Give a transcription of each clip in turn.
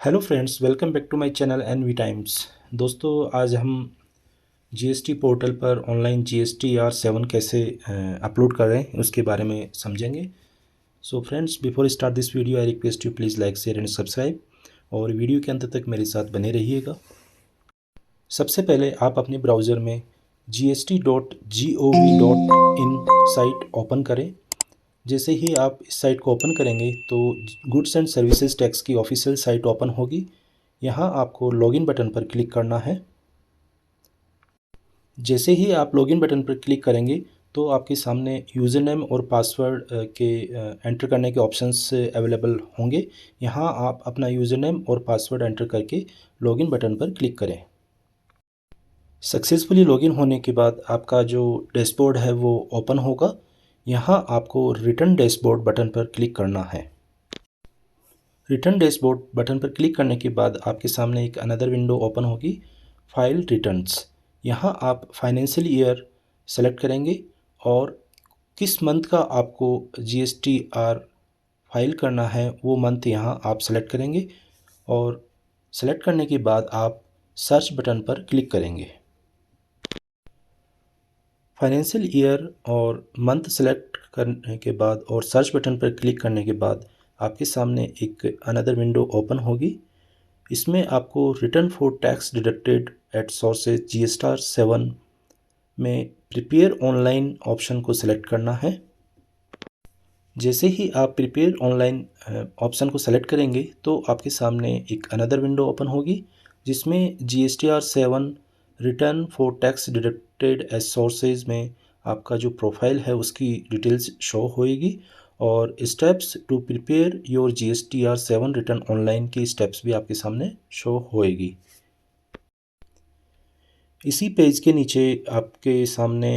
Hello friends, welcome back to my channel NV Times. दोस्तों, आज हम जीएसटी पोर्टल पर ऑनलाइन जीएसटी R7 कैसे अपलोड करें उसके बारे में समझेंगे। So friends, before start this video I request you please like share and subscribe और वीडियो के अंत तक मेरे साथ बने रहिएगा। सबसे पहले आप अपने ब्राउज़र में gst.gov.in साइट ओपन करें। जैसे ही आप इस साइट को ओपन करेंगे तो गुड्स एंड सर्विसेज टैक्स की ऑफिशियल साइट ओपन होगी। यहाँ आपको लॉगिन बटन पर क्लिक करना है। जैसे ही आप लॉगिन बटन पर क्लिक करेंगे तो आपके सामने यूज़र नेम और पासवर्ड के एंटर करने के ऑप्शंस अवेलेबल होंगे। यहाँ आप अपना यूज़र नेम और पासवर्ड एंटर करके लॉगिन बटन पर क्लिक करें। सक्सेसफुली लॉगिन होने के बाद आपका जो डैशबोर्ड है वो ओपन होगा। यहाँ आपको रिटर्न डैशबोर्ड बटन पर क्लिक करना है। रिटर्न डैशबोर्ड बटन पर क्लिक करने के बाद आपके सामने एक अनदर विंडो ओपन होगी, फाइल रिटर्न्स। यहाँ आप फाइनेंशियल ईयर सेलेक्ट करेंगे और किस मंथ का आपको GSTR फाइल करना है वो मंथ यहाँ आप सेलेक्ट करेंगे और सेलेक्ट करने के बाद आप सर्च बटन पर क्लिक करेंगे। फाइनेंशियल ईयर और मंथ सेलेक्ट करने के बाद और सर्च बटन पर क्लिक करने के बाद आपके सामने एक अनदर विंडो ओपन होगी। इसमें आपको return for tax deducted eight sources GSTR 7 में प्रिपेयर ऑनलाइन ऑप्शन को सेलेक्ट करना है। जैसे ही आप प्रिपेयर ऑनलाइन ऑप्शन को सेलेक्ट करेंगे तो आपके सामने एक अनदर विंडो ओपन होगी जिसमें GSTR 7 return for tax deducted as sources में आपका जो प्रोफाइल है उसकी डिटेल्स शो होएगी और steps to prepare your GSTR 7 return online की स्टेप्स भी आपके सामने शो होएगी। इसी पेज के नीचे आपके सामने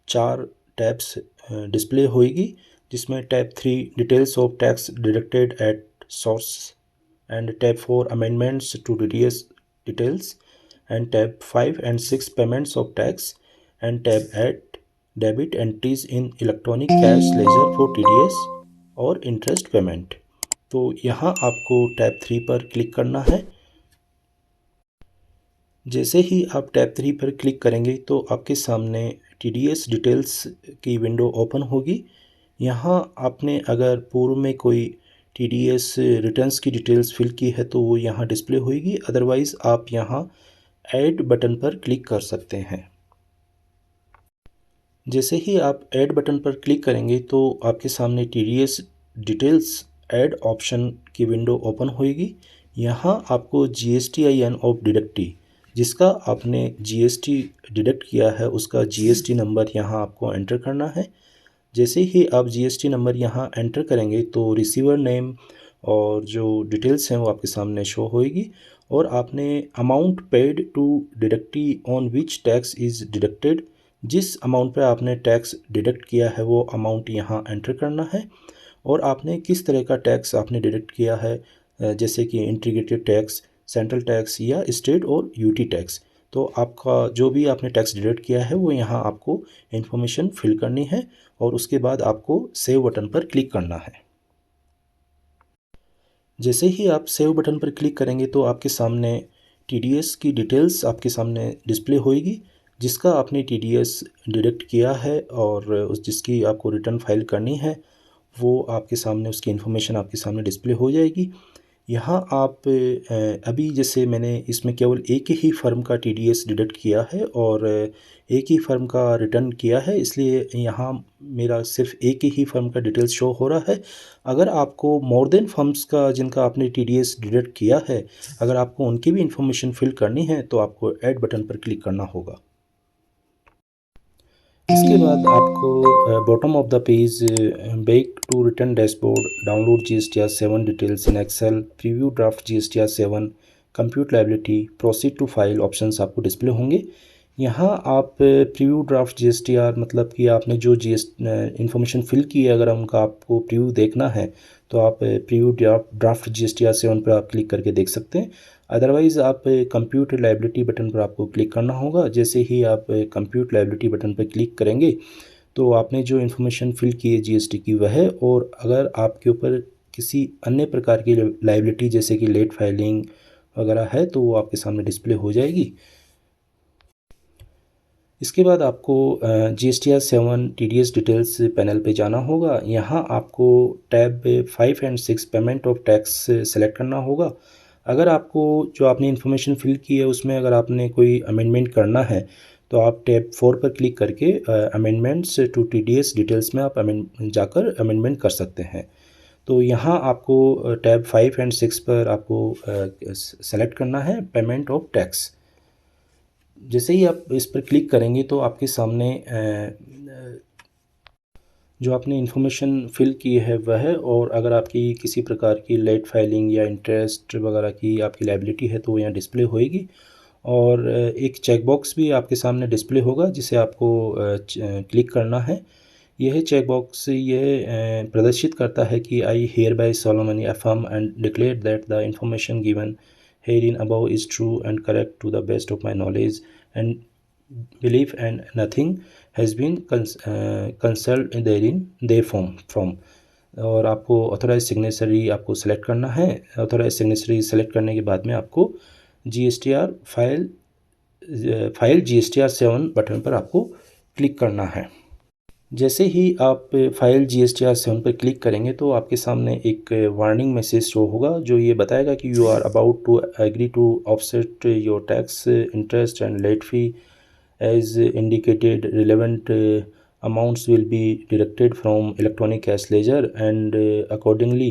चार टैब्स डिस्प्ले होएगी जिसमें tab 3 details of tax deducted at source and tab 4 amendments to TDS details and tab 5 and 6 payments of tax and tab 8 debit entries in electronic cash ledger for TDS और interest payment. तो यहाँ आपको tab 3 पर click करना है। जैसे ही आप tab 3 पर क्लिक करेंगे तो आपके सामने TDS डिटेल्स की विंडो ओपन होगी। यहाँ आपने अगर पूर्व में कोई TDS रिटर्न्स की डिटेल्स फिल की है तो वो यहाँ डिस्प्ले होगी, अदरवाइज़ आप यहाँ ऐड बटन पर क्लिक कर सकते हैं। जैसे ही आप ऐड बटन पर क्लिक करेंगे तो आपके सामने TDS डिटेल्स ऐड ऑप्शन की विंडो ओपन होगी। यहाँ आपको GSTIN ऑफ डिडक्टी, जिसका आपने GST डिडक्ट किया है उसका GST नंबर यहाँ आपको एंटर करना है। जैसे ही आप GST नंबर यहाँ एंटर करेंगे तो रिसीवर नेम और जो डिटेल्स हैं वो आपके सामने शो होएगी और आपने amount paid to deductee on which tax is deducted, जिस अमाउंट पे आपने टैक्स डिडक्ट किया है वो अमाउंट यहाँ एंटर करना है और आपने किस तरह का टैक्स आपने डिडक्ट किया है, जैसे कि इंटीग्रेटेड टैक्स, सेंट्रल टैक्स या स्टेट और यूटी टैक्स। तो आपका जो भी आपने टैक्स डिडक्ट किया है वो यहाँ आपको इन्फॉर्मेशन फिल करनी है और उसके बाद आपको सेव बटन पर क्लिक करना है। जैसे ही आप सेव बटन पर क्लिक करेंगे तो आपके सामने TDS की डिटेल्स आपके सामने डिस्प्ले होएगी, जिसका आपने TDS डिडक्ट किया है और उस जिसकी आपको रिटर्न फाइल करनी है वो आपके सामने उसकी इन्फॉर्मेशन आपके सामने डिस्प्ले हो जाएगी। यहाँ आप अभी जैसे मैंने इसमें केवल एक ही फर्म का TDS डिडक्ट किया है और एक ही फर्म का रिटर्न किया है, इसलिए यहाँ मेरा सिर्फ एक ही फर्म का डिटेल्स शो हो रहा है। अगर आपको मोर देन फर्म्स का जिनका आपने TDS डिडक्ट किया है, अगर आपको उनकी भी इन्फॉर्मेशन फिल करनी है तो आपको ऐड बटन पर क्लिक करना होगा। इसके बाद आपको bottom of the page back to return dashboard, download GSTR 7 details in excel, preview draft GSTR 7, compute liability, proceed to file options आपको डिस्प्ले होंगे। यहाँ आप प्रीव्यू ड्राफ्ट GSTR मतलब कि आपने जो इन्फॉर्मेशन फिल की है अगर उनका आपको प्रीव्यू देखना है तो आप प्रीव्यू ड्राफ्ट GSTR 7 पर आप क्लिक करके देख सकते हैं। अदरवाइज़ आप कंप्यूट लाइबिलिटी बटन पर आपको क्लिक करना होगा। जैसे ही आप कंप्यूट लाइबिलिटी बटन पर क्लिक करेंगे तो आपने जो इन्फॉर्मेशन फिल की है GST की वह है, और अगर आपके ऊपर किसी अन्य प्रकार की लायबिलिटी जैसे कि लेट फाइलिंग वगैरह है तो वो आपके सामने डिस्प्ले हो जाएगी। इसके बाद आपको GSTR 7 TDS डिटेल्स पैनल पे जाना होगा। यहाँ आपको tab 5 and 6 payment of tax select करना होगा। अगर आपको जो आपने इन्फॉर्मेशन फिल की है उसमें अगर आपने कोई अमेंडमेंट करना है तो आप टैब 4 पर क्लिक करके अमेंडमेंट्स टू TDS डिटेल्स में आप जाकर अमेंडमेंट कर सकते हैं। तो यहाँ आपको टैब 5 एंड 6 पर आपको सेलेक्ट करना है पेमेंट ऑफ टैक्स। जैसे ही आप इस पर क्लिक करेंगे तो आपके सामने जो आपने इन्फॉर्मेशन फिल की है वह है, और अगर आपकी किसी प्रकार की लेट फाइलिंग या इंटरेस्ट वगैरह की आपकी लायबिलिटी है तो वो यहाँ डिस्प्ले होएगी। और एक चेकबॉक्स भी आपके सामने डिस्प्ले होगा जिसे आपको क्लिक करना है। यह चेकबॉक्स यह प्रदर्शित करता है कि I hereby solemnly affirm and declare that the information given herein above is true and correct to the best of my knowledge and belief and nothing has been consult therefrom. और आपको authorise signatory आपको select करना है। Authorise signatory select करने के बाद में आपको GSTR फाइल GSTR 7 बटन पर आपको क्लिक करना है। जैसे ही आप फाइल GSTR 7 पर क्लिक करेंगे तो आपके सामने एक वार्निंग मैसेज शो होगा जो ये बताएगा कि you are about to agree to offset your tax interest and late fee as indicated relevant amounts will be deducted from electronic cash ledger and accordingly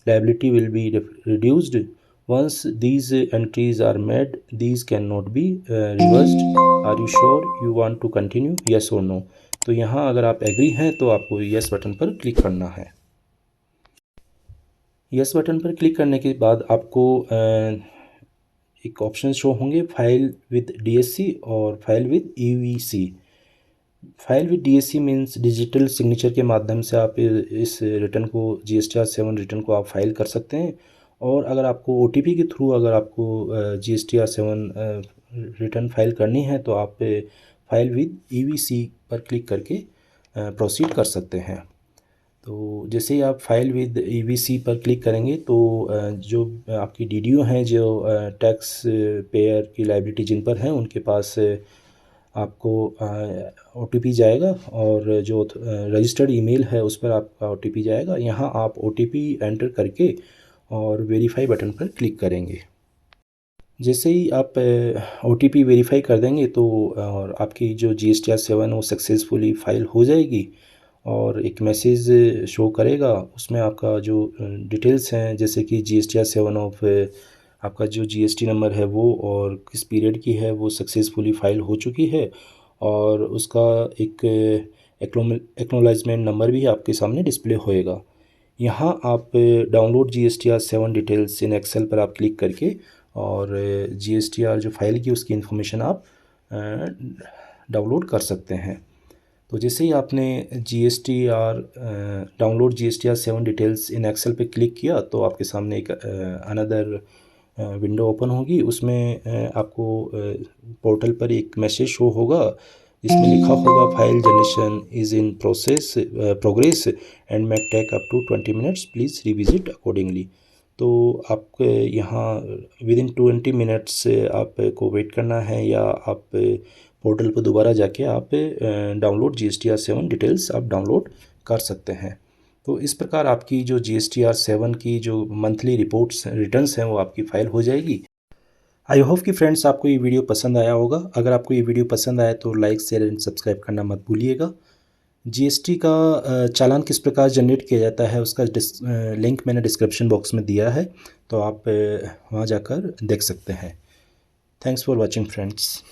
liability will be reduced. Once these entries are made, these cannot be reversed. Are you sure you want to continue? Yes or no? तो यहाँ अगर आप agree हैं तो आपको yes button पर click करना है। यस बटन पर क्लिक करने के बाद आपको एक ऑप्शन शो होंगे फाइल विद DSC और file with EVC। File with DSC means digital signature के माध्यम से आप इस रिटर्न को GSTR 7 रिटर्न को आप फाइल कर सकते हैं। और अगर आपको OTP के थ्रू अगर आपको GSTR 7 रिटर्न फाइल करनी है तो आप फाइल विद EVC पर क्लिक करके प्रोसीड कर सकते हैं। तो जैसे ही आप फाइल विद EVC पर क्लिक करेंगे तो जो आपकी DDO हैं जो टैक्स पेयर की लायबिलिटी जिन पर हैं उनके पास आपको OTP जाएगा और जो रजिस्टर्ड ईमेल है उस पर आपका OTP जाएगा। यहाँ आप OTP एंटर करके और वेरीफाई बटन पर क्लिक करेंगे। जैसे ही आप OTP वेरीफाई कर देंगे तो और आपकी जो GSTR 7 वो सक्सेसफुली फाइल हो जाएगी और एक मैसेज शो करेगा। उसमें आपका जो डिटेल्स हैं जैसे कि GSTR 7 ऑफ आपका जो GST नंबर है वो और किस पीरियड की है वो सक्सेसफुली फाइल हो चुकी है, और उसका एक एक्नॉलेजमेंट नंबर भी आपके सामने डिस्प्ले होएगा। यहाँ आप download GSTR 7 details in excel पर आप क्लिक करके और GSTR जो फाइल की उसकी इन्फॉर्मेशन आप डाउनलोड कर सकते हैं। तो जैसे ही आपने download GSTR 7 details in excel पे क्लिक किया तो आपके सामने एक अनदर विंडो ओपन होगी। उसमें आपको पोर्टल पर एक मैसेज शो होगा जिसमें लिखा होगा file generation is in progress and may take up to 20 minutes, please revisit accordingly. तो आप यहाँ विद इन 20 मिनट्स आपको वेट करना है या आप पोर्टल पर दोबारा जाके आप डाउनलोड GSTR 7 डिटेल्स आप डाउनलोड कर सकते हैं। तो इस प्रकार आपकी जो GSTR 7 की जो मंथली रिपोर्ट्स रिटर्न्स हैं वो आपकी फ़ाइल हो जाएगी। आई होप कि फ्रेंड्स आपको ये वीडियो पसंद आया होगा। अगर आपको ये वीडियो पसंद आया तो लाइक शेयर एंड सब्सक्राइब करना मत भूलिएगा। GST का चालान किस प्रकार जनरेट किया जाता है उसका लिंक मैंने डिस्क्रिप्शन बॉक्स में दिया है, तो आप वहाँ जाकर देख सकते हैं। Thanks for watching friends.